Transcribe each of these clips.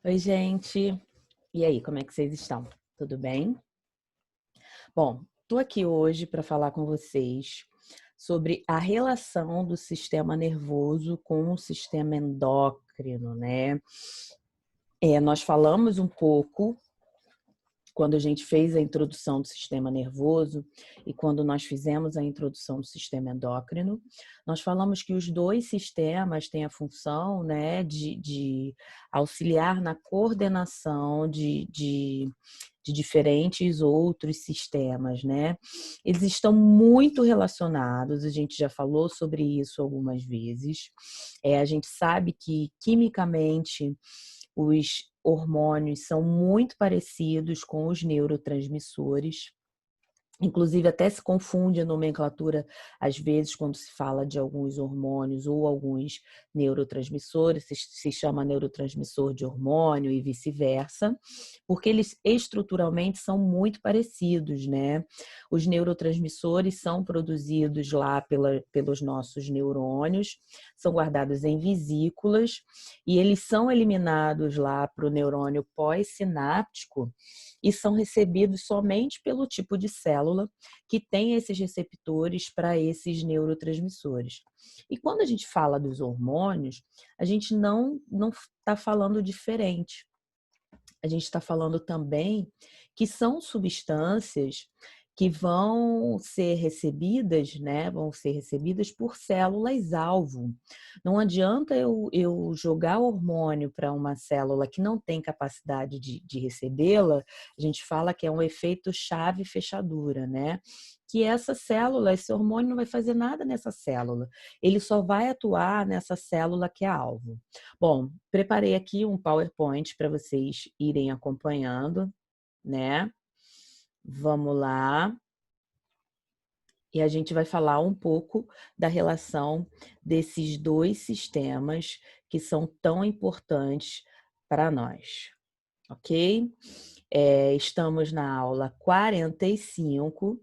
Oi, gente. E aí, como é que vocês estão? Tudo bem? Bom, estou aqui hoje para falar com vocês sobre a relação do sistema nervoso com o sistema endócrino, né? Nós falamos um pouco quando a gente fez a introdução do sistema nervoso e quando nós fizemos a introdução do sistema endócrino, nós falamos que os dois sistemas têm a função, né, de auxiliar na coordenação de diferentes outros sistemas, né? Eles estão muito relacionados, a gente já falou sobre isso algumas vezes. A gente sabe que quimicamente os hormônios são muito parecidos com os neurotransmissores. Inclusive, até se confunde a nomenclatura, às vezes, quando se fala de alguns hormônios ou alguns neurotransmissores, se chama neurotransmissor de hormônio e vice-versa, porque eles estruturalmente são muito parecidos, né? Os neurotransmissores são produzidos lá pelos nossos neurônios, são guardados em vesículas e eles são eliminados lá para o neurônio pós-sináptico e são recebidos somente pelo tipo de célula que tem esses receptores para esses neurotransmissores. E quando a gente fala dos hormônios, a gente não está falando diferente. A gente está falando também que são substâncias que vão ser recebidas, né? Vão ser recebidas por células-alvo. Não adianta eu jogar hormônio para uma célula que não tem capacidade de recebê-la, a gente fala que é um efeito chave-fechadura, né? Que essa célula, esse hormônio não vai fazer nada nessa célula, ele só vai atuar nessa célula que é alvo. Bom, preparei aqui um PowerPoint para vocês irem acompanhando, né? Vamos lá. E a gente vai falar um pouco da relação desses dois sistemas que são tão importantes para nós, ok? Estamos na aula 45.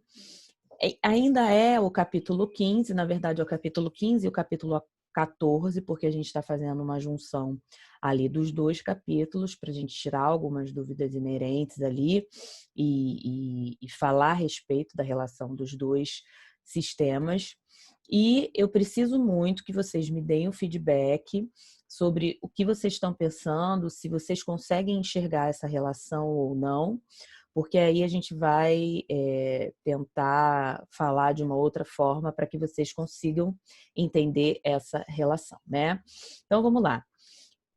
Ainda é o capítulo 15, na verdade é o capítulo 15 e o capítulo 14, porque a gente está fazendo uma junção ali dos dois capítulos para a gente tirar algumas dúvidas inerentes ali e falar a respeito da relação dos dois sistemas. E eu preciso muito que vocês me deem o feedback sobre o que vocês estão pensando, se vocês conseguem enxergar essa relação ou não, porque aí a gente vai tentar falar de uma outra forma para que vocês consigam entender essa relação, né? Então, vamos lá.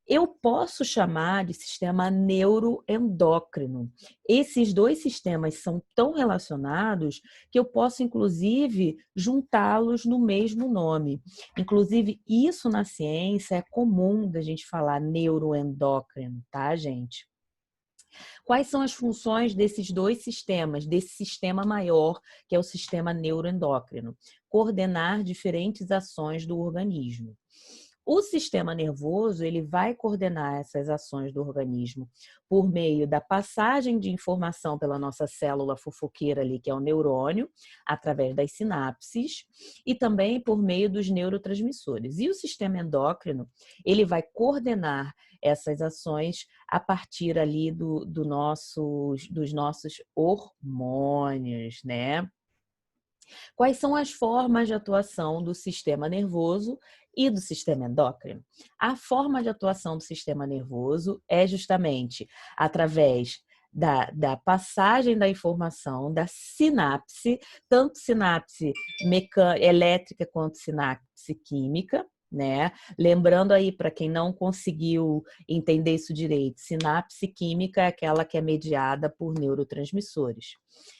Eu posso chamar de sistema neuroendócrino. Esses dois sistemas são tão relacionados que eu posso, inclusive, juntá-los no mesmo nome. Inclusive, isso na ciência é comum da gente falar neuroendócrino, tá, gente? Quais são as funções desses dois sistemas, desse sistema maior, que é o sistema neuroendócrino? Coordenar diferentes ações do organismo. O sistema nervoso, ele vai coordenar essas ações do organismo por meio da passagem de informação pela nossa célula fofoqueira ali, que é o neurônio, através das sinapses, e também por meio dos neurotransmissores. E o sistema endócrino, ele vai coordenar essas ações a partir ali dos nossos hormônios, né? Quais são as formas de atuação do sistema nervoso e do sistema endócrino? A forma de atuação do sistema nervoso é justamente através da passagem da informação, da sinapse, tanto sinapse elétrica quanto sinapse química, né? Lembrando aí, para quem não conseguiu entender isso direito, sinapse química é aquela que é mediada por neurotransmissores.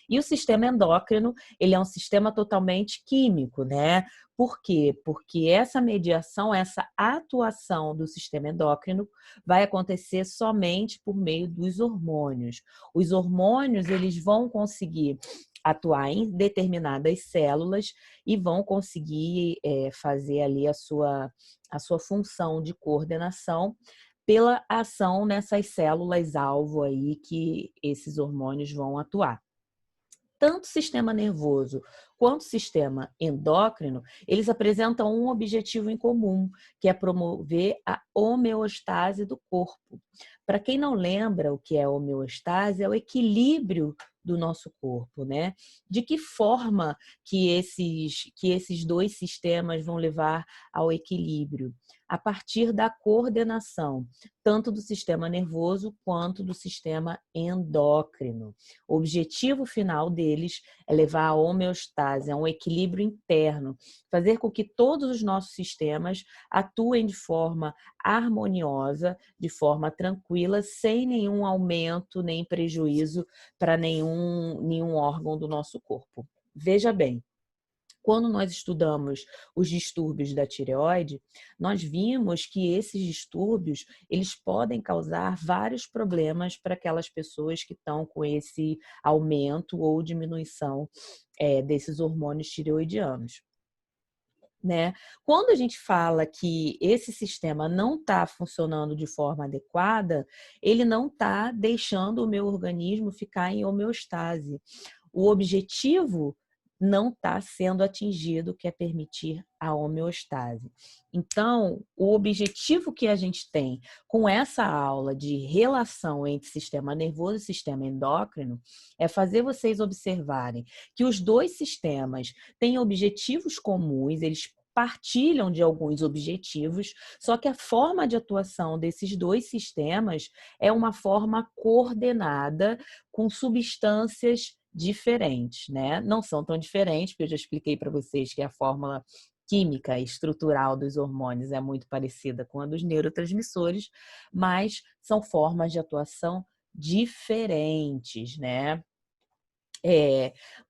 E o sistema endócrino, ele é um sistema totalmente químico, né? Por quê? Porque essa mediação, essa atuação do sistema endócrino vai acontecer somente por meio dos hormônios. Os hormônios, eles vão conseguir atuar em determinadas células e vão conseguir fazer ali a sua função de coordenação pela ação nessas células-alvo aí que esses hormônios vão atuar. tanto o sistema nervoso quanto o sistema endócrino, eles apresentam um objetivo em comum, que é promover a homeostase do corpo. Para quem não lembra o que é homeostase, é o equilíbrio do nosso corpo, né? De que forma que esses dois sistemas vão levar ao equilíbrio? A partir da coordenação, tanto do sistema nervoso quanto do sistema endócrino. O objetivo final deles é levar a homeostase, a um equilíbrio interno, fazer com que todos os nossos sistemas atuem de forma harmoniosa, de forma tranquila, sem nenhum aumento nem prejuízo para nenhum órgão do nosso corpo. Veja bem, quando nós estudamos os distúrbios da tireoide, nós vimos que esses distúrbios, eles podem causar vários problemas para aquelas pessoas que estão com esse aumento ou diminuição desses hormônios tireoidianos. Né? Quando a gente fala que esse sistema não está funcionando de forma adequada, ele não está deixando o meu organismo ficar em homeostase. O objetivo não está sendo atingido, que é permitir a homeostase. Então, o objetivo que a gente tem com essa aula de relação entre sistema nervoso e sistema endócrino é fazer vocês observarem que os dois sistemas têm objetivos comuns, eles partilham de alguns objetivos, só que a forma de atuação desses dois sistemas é uma forma coordenada com substâncias diferentes, né? Não são tão diferentes, porque eu já expliquei para vocês que a fórmula química e estrutural dos hormônios é muito parecida com a dos neurotransmissores, mas são formas de atuação diferentes, né?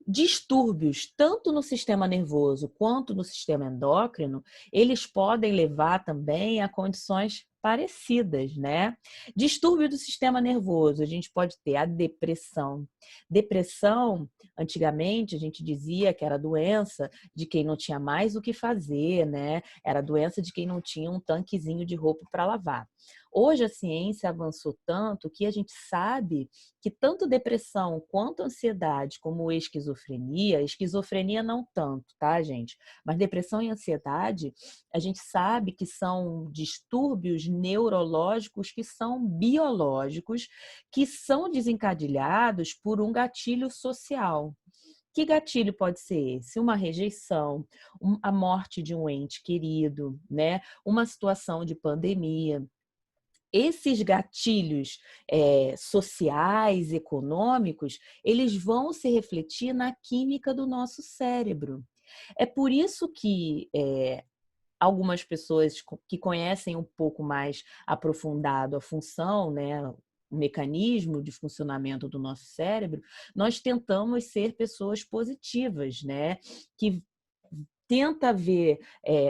Distúrbios, tanto no sistema nervoso quanto no sistema endócrino, eles podem levar também a condições parecidas, né? Distúrbio do sistema nervoso, a gente pode ter a depressão. Depressão, antigamente, a gente dizia que era doença de quem não tinha mais o que fazer, né? Era doença de quem não tinha um tanquezinho de roupa para lavar. Hoje a ciência avançou tanto que a gente sabe que tanto depressão quanto ansiedade, como esquizofrenia não tanto, tá, gente? Mas depressão e ansiedade, a gente sabe que são distúrbios neurológicos que são biológicos, que são desencadeados por um gatilho social. Que gatilho pode ser esse? Uma rejeição, a morte de um ente querido, né? Uma situação de pandemia. Esses gatilhos sociais, econômicos, eles vão se refletir na química do nosso cérebro. É por isso que algumas pessoas que conhecem um pouco mais aprofundado a função, né, o mecanismo de funcionamento do nosso cérebro, nós tentamos ser pessoas positivas, né, que tenta ver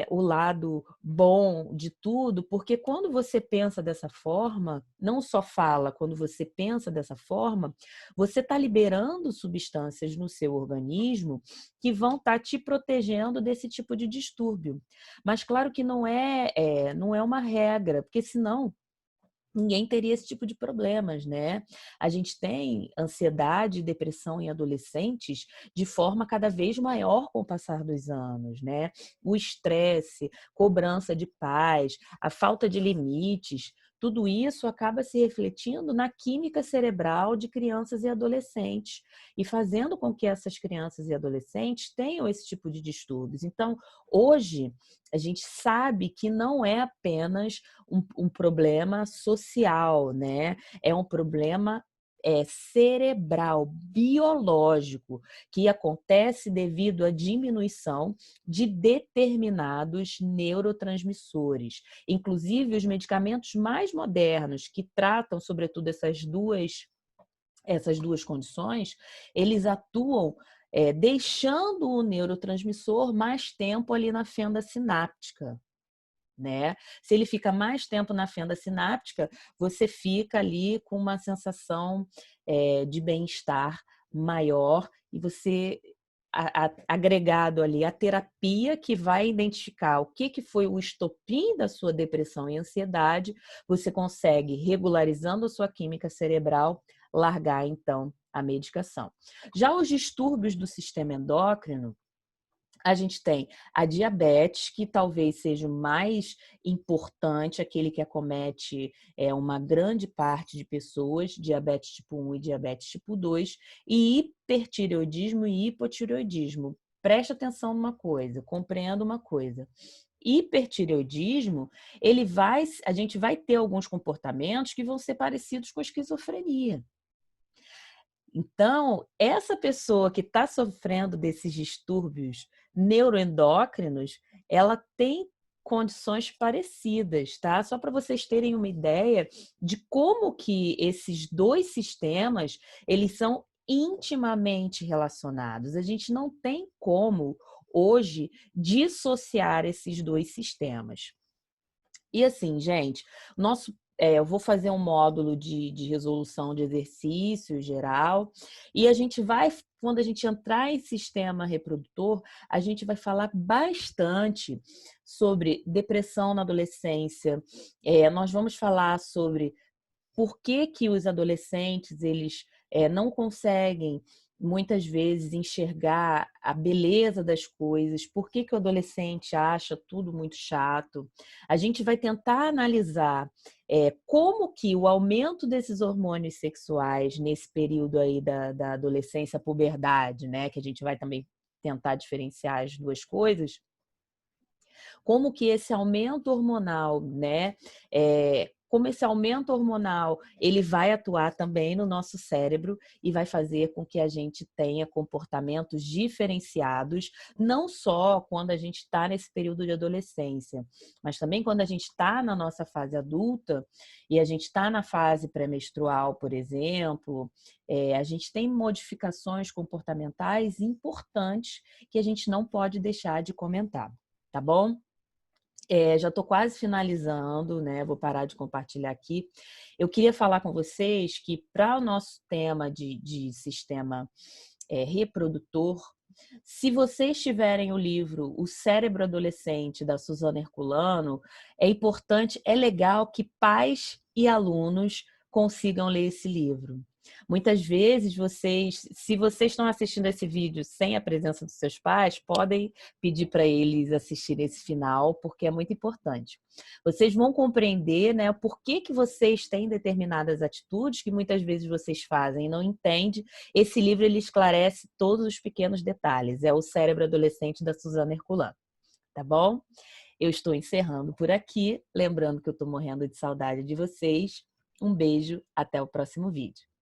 o lado bom de tudo, porque quando você pensa dessa forma, não só fala, quando você pensa dessa forma, você está liberando substâncias no seu organismo que vão estar te protegendo desse tipo de distúrbio. Mas claro que não é uma regra, porque senão ninguém teria esse tipo de problemas, né? A gente tem ansiedade e depressão em adolescentes de forma cada vez maior com o passar dos anos, né? O estresse, cobrança de pais, a falta de limites, tudo isso acaba se refletindo na química cerebral de crianças e adolescentes e fazendo com que essas crianças e adolescentes tenham esse tipo de distúrbios. Então, hoje, a gente sabe que não é apenas um problema social, né? É um problema cerebral, biológico, que acontece devido à diminuição de determinados neurotransmissores. Inclusive, os medicamentos mais modernos que tratam, sobretudo, essas duas condições, eles atuam deixando o neurotransmissor mais tempo ali na fenda sináptica, né? Se ele fica mais tempo na fenda sináptica, você fica ali com uma sensação de bem-estar maior e você agregado ali a terapia que vai identificar o que foi o estopim da sua depressão e ansiedade, você consegue, regularizando a sua química cerebral, largar então a medicação. Já os distúrbios do sistema endócrino, a gente tem a diabetes, que talvez seja o mais importante, aquele que acomete uma grande parte de pessoas, diabetes tipo 1 e diabetes tipo 2, e hipertireoidismo e hipotireoidismo. Preste atenção numa coisa, compreenda uma coisa. Hipertireoidismo, a gente vai ter alguns comportamentos que vão ser parecidos com a esquizofrenia. Então, essa pessoa que está sofrendo desses distúrbios neuroendócrinos, ela tem condições parecidas, tá? Só para vocês terem uma ideia de como que esses dois sistemas, eles são intimamente relacionados. A gente não tem como, hoje, dissociar esses dois sistemas. E assim, gente, eu vou fazer um módulo de resolução de exercício geral e a gente vai, quando a gente entrar em sistema reprodutor, a gente vai falar bastante sobre depressão na adolescência. Nós vamos falar sobre por que que os adolescentes eles não conseguem muitas vezes enxergar a beleza das coisas, por que que o adolescente acha tudo muito chato. A gente vai tentar analisar como que o aumento desses hormônios sexuais nesse período aí da adolescência, puberdade, né, que a gente vai também tentar diferenciar as duas coisas, como que esse aumento hormonal, né? Como esse aumento hormonal ele vai atuar também no nosso cérebro e vai fazer com que a gente tenha comportamentos diferenciados, não só quando a gente está nesse período de adolescência, mas também quando a gente está na nossa fase adulta e a gente está na fase pré-menstrual, por exemplo, a gente tem modificações comportamentais importantes que a gente não pode deixar de comentar, tá bom? Já estou quase finalizando, né? Vou parar de compartilhar aqui. Eu queria falar com vocês que para o nosso tema de sistema reprodutor, se vocês tiverem o livro O Cérebro Adolescente, da Susana Herculano, é importante, é legal que pais e alunos consigam ler esse livro. Muitas vezes se vocês estão assistindo esse vídeo sem a presença dos seus pais, podem pedir para eles assistirem esse final, porque é muito importante. Vocês vão compreender, né, por que que vocês têm determinadas atitudes que muitas vezes vocês fazem e não entendem. Esse livro ele esclarece todos os pequenos detalhes. É O Cérebro Adolescente, da Susana Herculano. Tá bom? Eu estou encerrando por aqui, lembrando que eu estou morrendo de saudade de vocês. Um beijo, até o próximo vídeo.